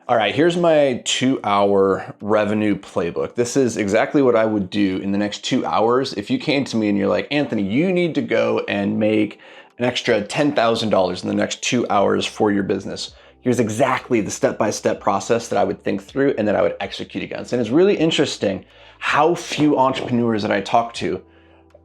All right, here's my 2-hour revenue playbook. This is exactly what I would do in the next 2 hours. If you came to me and you're like, Anthony, you need to go and make an extra $10,000 in the next 2 hours for your business. Here's exactly the step-by-step process that I would think through and that I would execute against. And it's really interesting how few entrepreneurs that I talk to,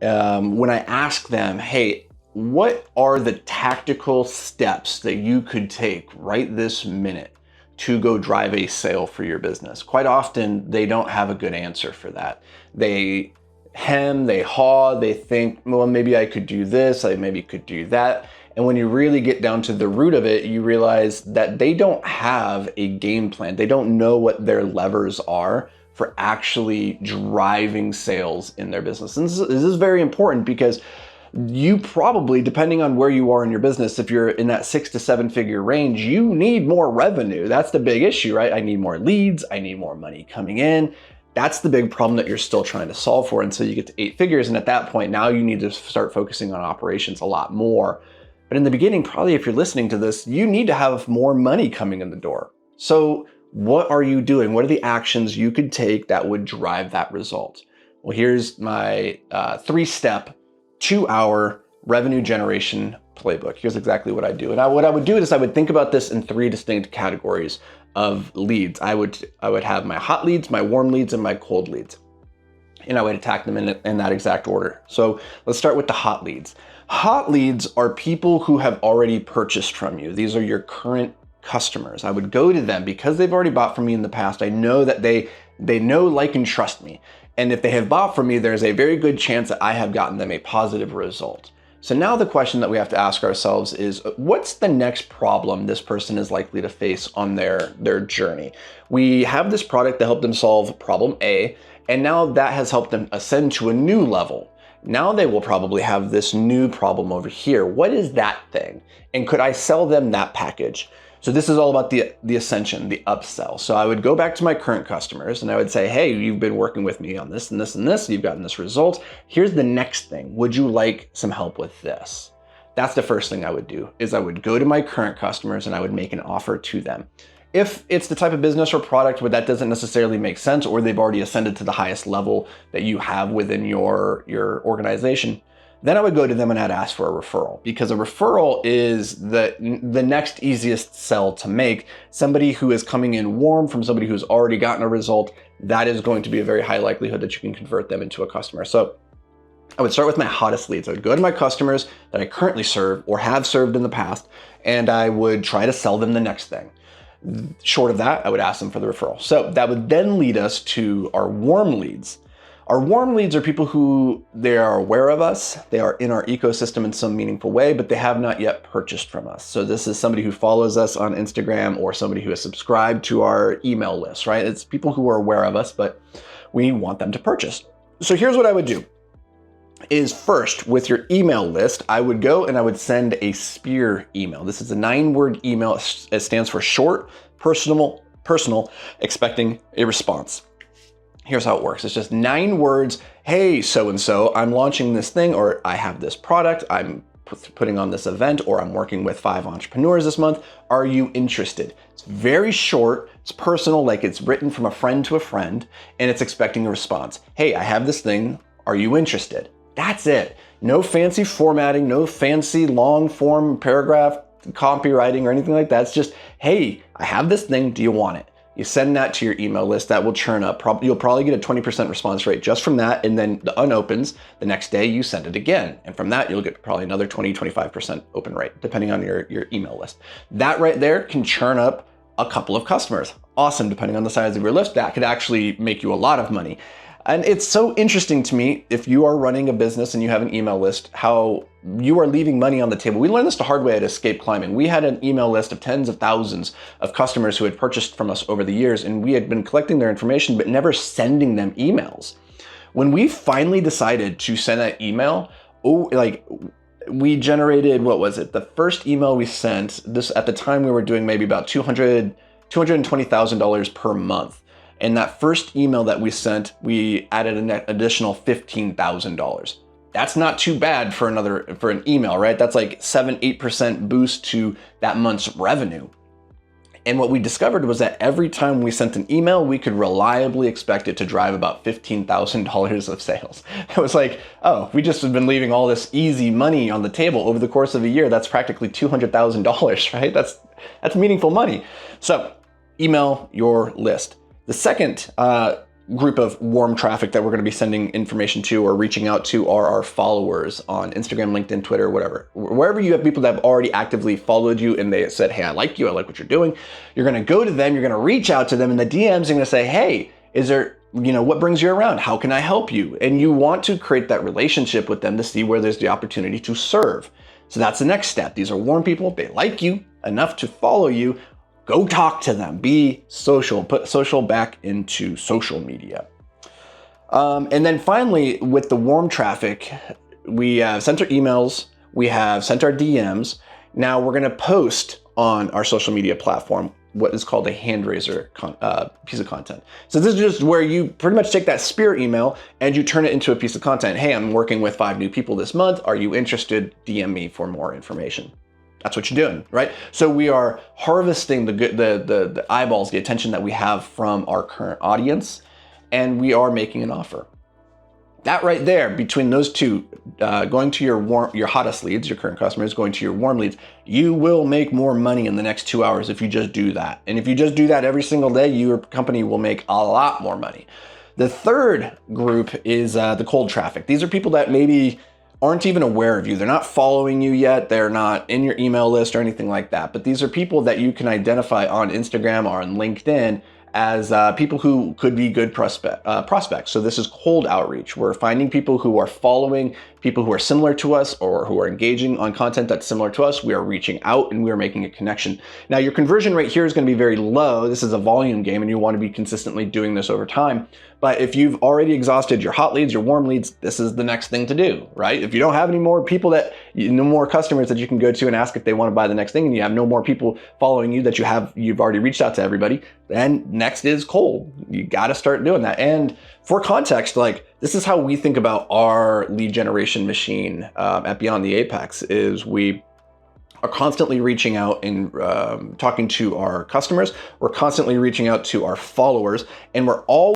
when I ask them, hey, what are the tactical steps that you could take right this minute to go drive a sale for your business? Quite often, they don't have a good answer for that. They hem, they haw, they think, well, maybe I could do this, I maybe could do that. And when you really get down to the root of it, you realize that they don't have a game plan. They don't know what their levers are for actually driving sales in their business. And this is very important because you probably, depending on where you are in your business, if you're in that 6 to 7 figure range, you need more revenue. That's the big issue, right? I need more leads. I need more money coming in. That's the big problem that you're still trying to solve for until you get to 8 figures. And at that point, now you need to start focusing on operations a lot more. But in the beginning, probably if you're listening to this, you need to have more money coming in the door. So what are you doing? What are the actions you could take that would drive that result? Well, here's my 3-step 2-hour revenue generation playbook. Here's exactly what I do. And what I would do is I would think about this in 3 distinct categories of leads. I would have my hot leads, my warm leads, and my cold leads. And I would attack them in that exact order. So let's start with the hot leads. Hot leads are people who have already purchased from you. These are your current customers. I would go to them because they've already bought from me in the past. I know that they know, like, and trust me. And if they have bought from me, there's a very good chance that I have gotten them a positive result. So now the question that we have to ask ourselves is, what's the next problem this person is likely to face on their journey? We have this product that helped them solve problem A, and now that has helped them ascend to a new level. Now they will probably have this new problem over here. What is that thing? And could I sell them that package? So this is all about the ascension, the upsell. So I would go back to my current customers and I would say, hey, you've been working with me on this and this and this. You've gotten this result. Here's the next thing. Would you like some help with this? That's the first thing I would do, is I would go to my current customers and I would make an offer to them. If it's the type of business or product where that doesn't necessarily make sense, or they've already ascended to the highest level that you have within your organization, then I would go to them and I'd ask for a referral, because a referral is the next easiest sell to make. Somebody who is coming in warm from somebody who's already gotten a result, that is going to be a very high likelihood that you can convert them into a customer. So I would start with my hottest leads. I would go to my customers that I currently serve or have served in the past, and I would try to sell them the next thing. Short of that, I would ask them for the referral. So that would then lead us to our warm leads. Our warm leads are people who, they are aware of us, they are in our ecosystem in some meaningful way, but they have not yet purchased from us. So this is somebody who follows us on Instagram or somebody who has subscribed to our email list, right? It's people who are aware of us, but we want them to purchase. So here's what I would do. Is first, with your email list, I would go and I would send a spear email. This is a 9-word email. It stands for short, personal, expecting a response. Here's how it works. It's just 9 words. Hey, so-and-so, I'm launching this thing, or I have this product, I'm putting on this event, or I'm working with 5 entrepreneurs this month. Are you interested? It's very short, it's personal, like it's written from a friend to a friend, and it's expecting a response. Hey, I have this thing, are you interested? That's it. No fancy formatting, no fancy long form paragraph copywriting or anything like that. It's just, hey, I have this thing, do you want it? You send that to your email list, that will churn up. You'll probably get a 20% response rate just from that, and then the unopens. The next day you send it again. And from that, you'll get probably another 20-25% open rate, depending on your email list. That right there can churn up a couple of customers. Awesome, depending on the size of your list, that could actually make you a lot of money. And it's so interesting to me, if you are running a business and you have an email list, how you are leaving money on the table. We learned this the hard way at Escape Climbing. We had an email list of tens of thousands of customers who had purchased from us over the years, and we had been collecting their information, but never sending them emails. When we finally decided to send that email, we generated, what was it? The first email we sent, this at the time we were doing maybe about $220,000 per month. And that first email that we sent, we added an additional $15,000. That's not too bad for an email, right? That's like 7-8% boost to that month's revenue. And what we discovered was that every time we sent an email, we could reliably expect it to drive about $15,000 of sales. It was like, oh, we just have been leaving all this easy money on the table over the course of a year. That's practically $200,000, right? That's meaningful money. So email your list. The second group of warm traffic that we're going to be sending information to or reaching out to are our followers on Instagram, LinkedIn, Twitter, whatever. Wherever you have people that have already actively followed you and they said, hey, I like you, I like what you're doing. You're going to go to them, you're going to reach out to them in the DMs, you're going to say, hey, is there, what brings you around? How can I help you? And you want to create that relationship with them to see where there's the opportunity to serve. So that's the next step. These are warm people. They like you enough to follow you. Go talk to them, be social, put social back into social media. And then finally, with the warm traffic, we have sent our emails, we have sent our DMs. Now we're gonna post on our social media platform what is called a hand raiser piece of content. So this is just where you pretty much take that spear email and you turn it into a piece of content. Hey, I'm working with 5 new people this month. Are you interested? DM me for more information. That's what you're doing, right? So we are harvesting the eyeballs, the attention that we have from our current audience, and we are making an offer. That right there, between those two, going to your hottest leads, your current customers, going to your warm leads, you will make more money in the next 2 hours if you just do that. And if you just do that every single day, your company will make a lot more money. The third group is the cold traffic. These are people that maybe aren't even aware of you. They're not following you yet. They're not in your email list or anything like that. But these are people that you can identify on Instagram or on LinkedIn as people who could be good prospects. So this is cold outreach. We're finding people who are following people who are similar to us or who are engaging on content that's similar to us. We are reaching out and we are making a connection. Now your conversion rate here is going to be very low. This is a volume game and you want to be consistently doing this over time. But if you've already exhausted your hot leads, your warm leads, this is the next thing to do, right? If you don't have any more people no more customers that you can go to and ask if they want to buy the next thing, and you have no more people following you that you've already reached out to everybody, then next is cold. You got to start doing that. And for context, this is how we think about our lead generation machine at Beyond the Apex is we are constantly reaching out and talking to our customers. We're constantly reaching out to our followers, and we're all